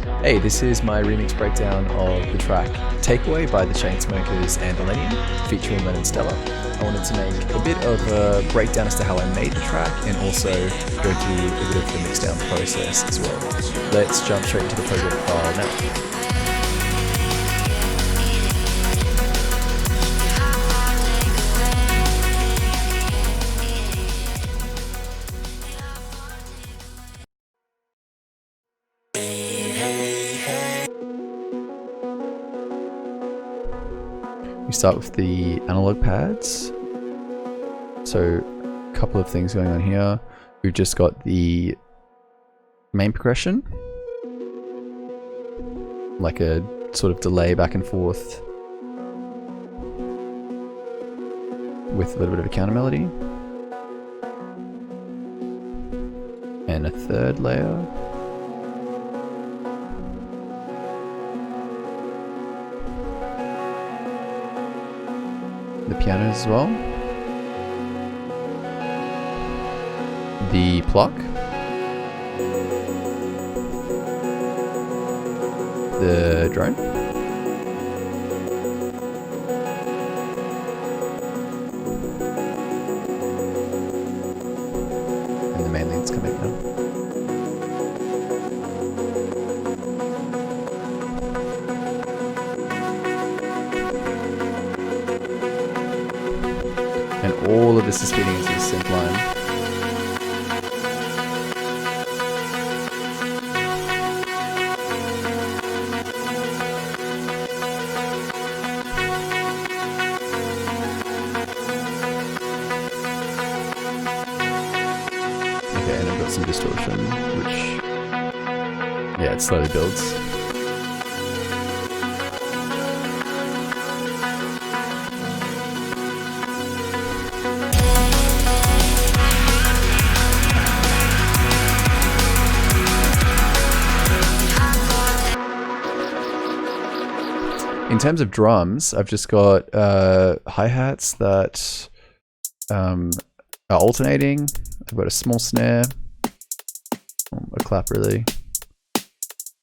Hey, this is my remix breakdown of the track Takeaway by the Chainsmokers and Illenium, featuring Lennon Stella. I wanted to make a bit of a breakdown as to how I made the track and also go through a bit of the mixdown process as well. Let's jump straight into the project file now. We start with the analog pads. So a couple of things going on here. We've just got the main progression, like a sort of delay back and forth with a little bit of a counter melody. And a third layer. The piano as well. The pluck. The drone. And the main lead's coming now. And all of this is feeding into the synth line. Okay, and I've got some distortion, which, yeah, it slowly builds. In terms of drums, I've just got hi-hats that are alternating. I've got a small snare, a clap really,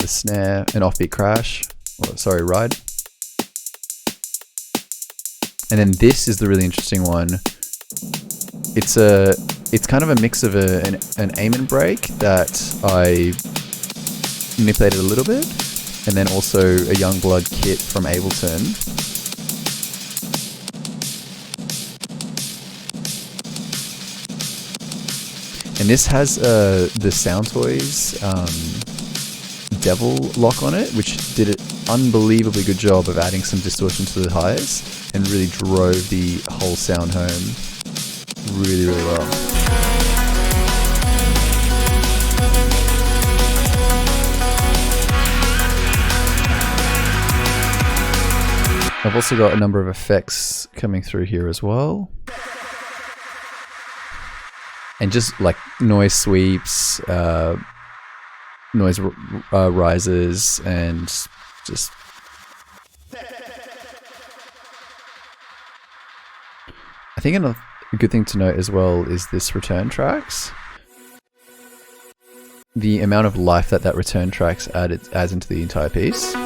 the snare, an offbeat crash, or sorry, ride. And then this is the really interesting one. It's kind of a mix of an aim and break that I manipulated a little bit. And then also a Youngblood kit from Ableton. And this has the Soundtoys Devil lock on it, which did an unbelievably good job of adding some distortion to the highs and really drove the whole sound home really, really well. I've also got a number of effects coming through here as well. And just like noise sweeps, noise rises, and just... I think another good thing to note as well is this return tracks. The amount of life that return tracks adds into the entire piece.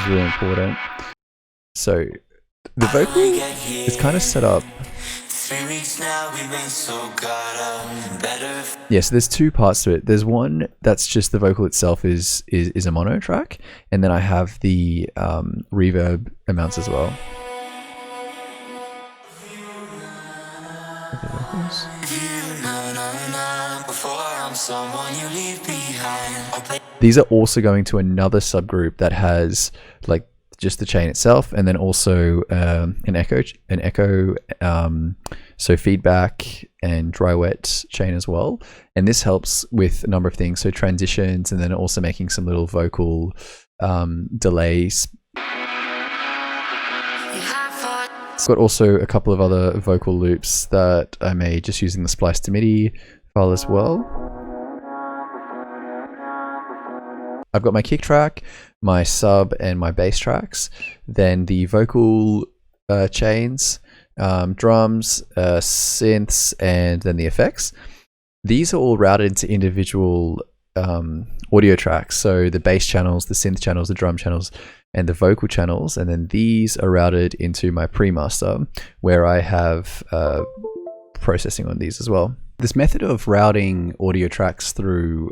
Really important. So the vocal is kind of set up. Yeah, so there's two parts to it. There's one that's just the vocal itself is a mono track, and then I have the reverb amounts as well. These are also going to another subgroup that has like just the chain itself, and then also an echo, so feedback and dry wet chain as well. And this helps with a number of things, so transitions, and then also making some little vocal delays. I've got also a couple of other vocal loops that I made just using the splice to MIDI file as well. I've got my kick track, my sub, and my bass tracks. Then the vocal chains, drums, synths, and then the effects. These are all routed into individual audio tracks. So the bass channels, the synth channels, the drum channels, and the vocal channels. And then these are routed into my pre-master, where I have processing on these as well. This method of routing audio tracks through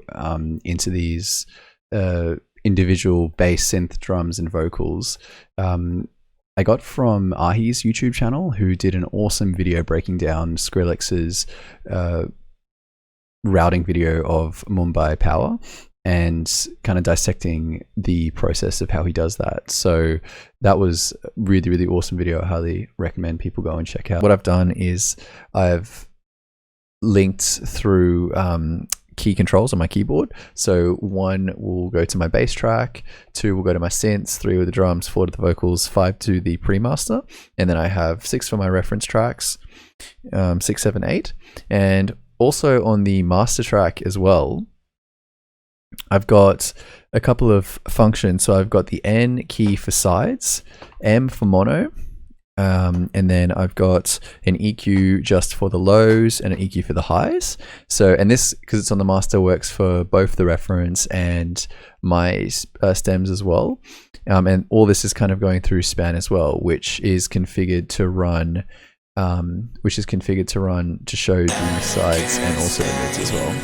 into these individual bass, synth, drums, and vocals, I got from Ahi's YouTube channel, who did an awesome video breaking down Skrillex's routing video of Mumbai Power and kind of dissecting the process of how he does that. So that was really, really awesome video. I highly recommend people go and check out. What I've done is I've linked through key controls on my keyboard. So 1 will go to my bass track, 2 will go to my synths, 3 with the drums, 4 to the vocals, 5 to the pre-master, and then I have 6 for my reference tracks, 6, 7, 8. And also on the master track as well, I've got a couple of functions. So I've got the N key for sides, M for mono, and then I've got an EQ just for the lows and an EQ for the highs. So, and this, because it's on the master, works for both the reference and my stems as well. And all this is kind of going through Span as well, which is configured to run, to show the sides and also the mids as well.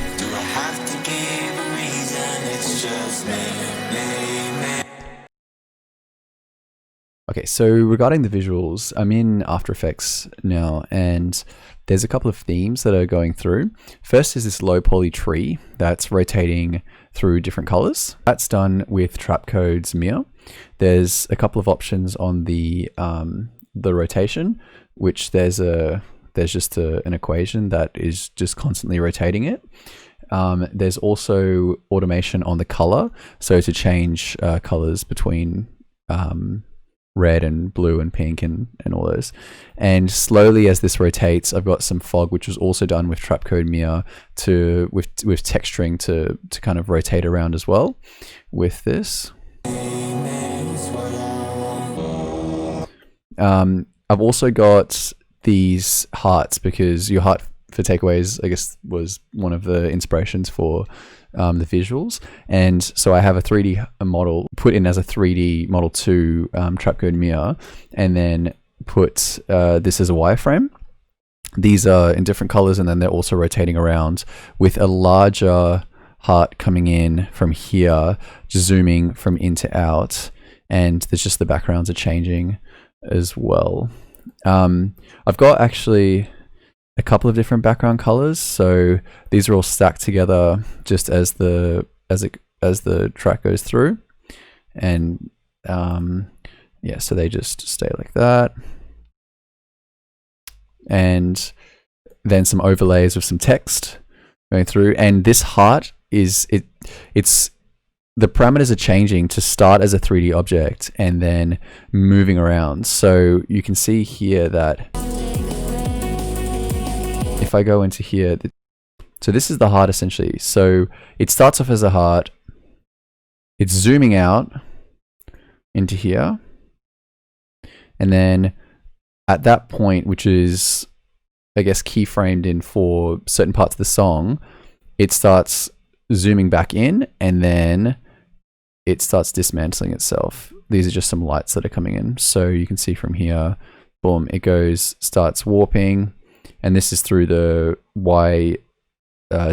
Okay, so regarding the visuals, I'm in After Effects now, and there's a couple of themes that are going through. First is this low poly tree that's rotating through different colors. That's done with Trapcode's Mia. There's a couple of options on the rotation, which there's just an equation that is just constantly rotating it. There's also automation on the color, so to change colors between red and blue and pink and all those. And slowly as this rotates, I've got some fog, which was also done with Trapcode Mia with texturing to kind of rotate around as well with this. I've also got these hearts, because your heart for takeaways, I guess, was one of the inspirations for the visuals. And so I have a 3D model put in as a 3D model to Trapcode Mia, and then put this as a wireframe. These are in different colors, and then they're also rotating around with a larger heart coming in from here, just zooming from in to out. And there's just the backgrounds are changing as well. I've got actually a couple of different background colors, so these are all stacked together just as the track goes through, and yeah, so they just stay like that. And then some overlays with some text going through, and this heart is it's the parameters are changing to start as a 3D object and then moving around. So you can see here that if I go into here, so this is the heart essentially. So it starts off as a heart, it's zooming out into here, and then at that point, which is, I guess, keyframed in for certain parts of the song, it starts zooming back in, and then it starts dismantling itself. These are just some lights that are coming in. So you can see from here, boom, it starts warping, and this is through the Y,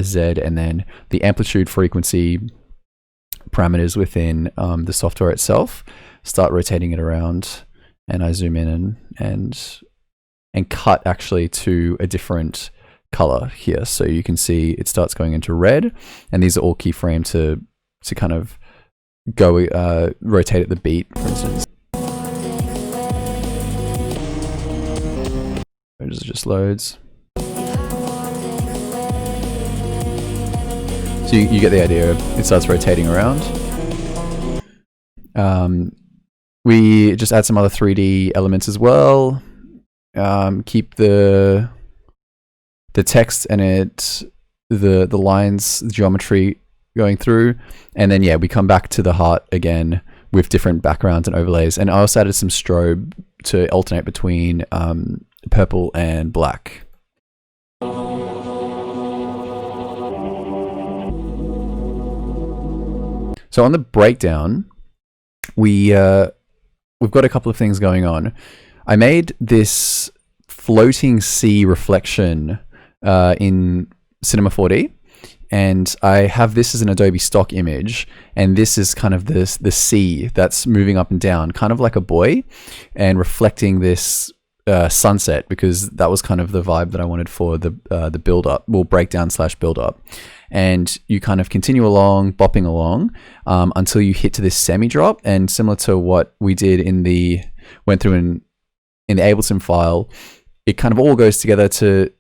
Z, and then the amplitude frequency parameters within the software itself start rotating it around, and I zoom in and cut actually to a different color here. So you can see it starts going into red, and these are all keyframed to kind of go rotate at the beat, for instance. It just loads. So you get the idea. It starts rotating around. We just add some other 3D elements as well. Keep the text and the lines, the geometry going through, and then yeah, we come back to the heart again with different backgrounds and overlays. And I also added some strobe to alternate between purple and black. So on the breakdown, we've got a couple of things going on. I made this floating sea reflection in Cinema 4D, and I have this as an Adobe stock image, and this is kind of the sea that's moving up and down, kind of like a buoy, and reflecting this sunset, because that was kind of the vibe that I wanted for the build up, well, breakdown / build up. And you kind of continue along, bopping along, until you hit to this semi drop. And similar to what we did in the Ableton file, it kind of all goes together to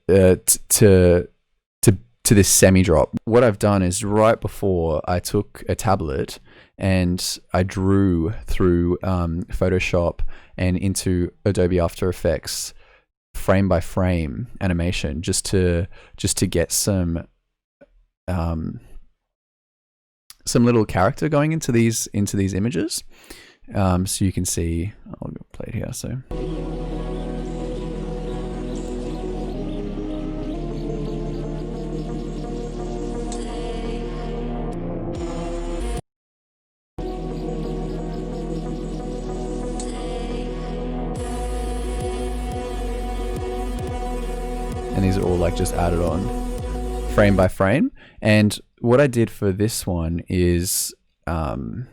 this semi drop. What I've done is, right before, I took a tablet and I drew through Photoshop and into Adobe After Effects frame by frame animation, just to get some little character going into these images. So you can see, I'll play it here. So and these are all like just added on frame by frame. And what I did for this one is I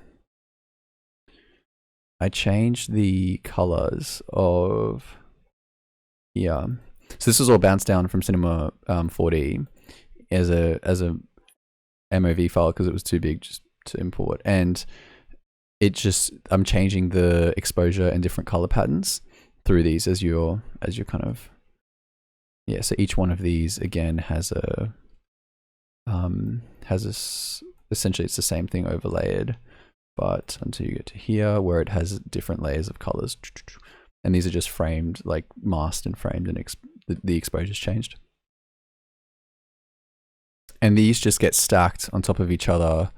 changed the colors of, yeah. So this was all bounced down from Cinema 4D as a MOV file because it was too big just to import. And I'm changing the exposure and different color patterns through these as you're kind of, yeah. So each one of these again has essentially it's the same thing overlaid, but until you get to here where it has different layers of colors, and these are just framed, like masked and framed, and the exposure's changed. And these just get stacked on top of each other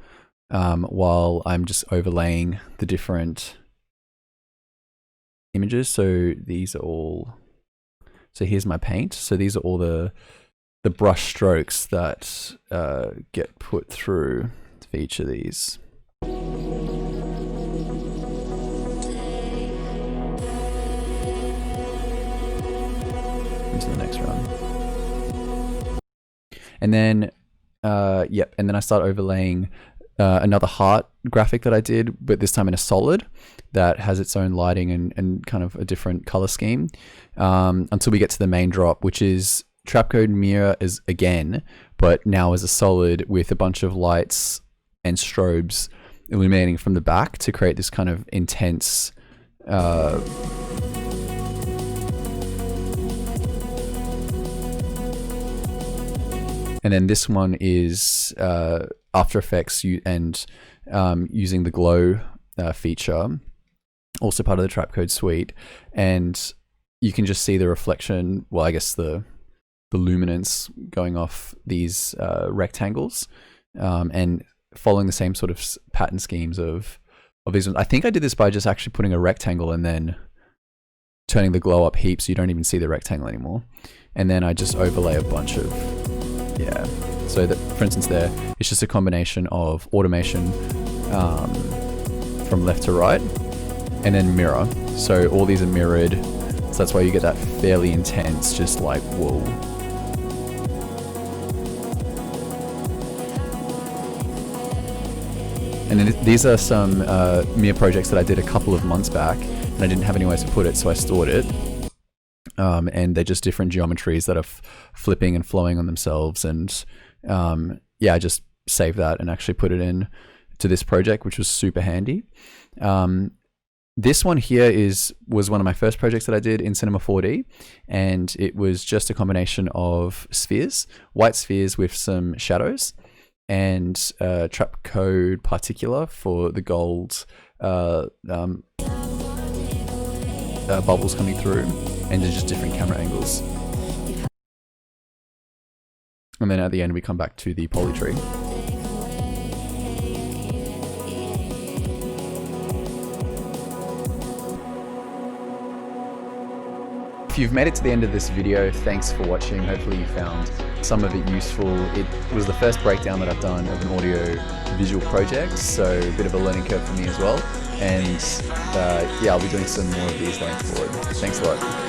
while I'm just overlaying the different images. So these are all, so here's my paint. So these are all the brush strokes that get put through for each of these. Into the next run. And then, yep, and then I start overlaying another heart graphic that I did, but this time in a solid that has its own lighting and kind of a different color scheme, until we get to the main drop, which is Trapcode Mirror is again, but now as a solid with a bunch of lights and strobes illuminating from the back to create this kind of intense and then this one is After Effects and using the glow feature, also part of the Trapcode suite, and you can just see the reflection, well, I guess the luminance going off these rectangles, and following the same sort of pattern schemes of these ones. I think I did this by just actually putting a rectangle and then turning the glow up heap so you don't even see the rectangle anymore. And then I just overlay a bunch of, yeah. So that, for instance, there, it's just a combination of automation from left to right, and then mirror. So all these are mirrored. So that's why you get that fairly intense, just like, whoa. And then these are some mirror projects that I did a couple of months back, and I didn't have anywhere to put it, so I stored it. And they're just different geometries that are flipping and flowing on themselves. And yeah, I just saved that and actually put it in to this project, which was super handy. This one here was one of my first projects that I did in Cinema 4D, and it was just a combination of spheres, white spheres with some shadows, and Trapcode Particular for the gold bubbles coming through, and just different camera angles. And then at the end we come back to the poly tree. If you've made it to the end of this video, thanks for watching. Hopefully you found some of it useful. It was the first breakdown that I've done of an audio visual project, so a bit of a learning curve for me as well. And yeah, I'll be doing some more of these going forward. Thanks a lot.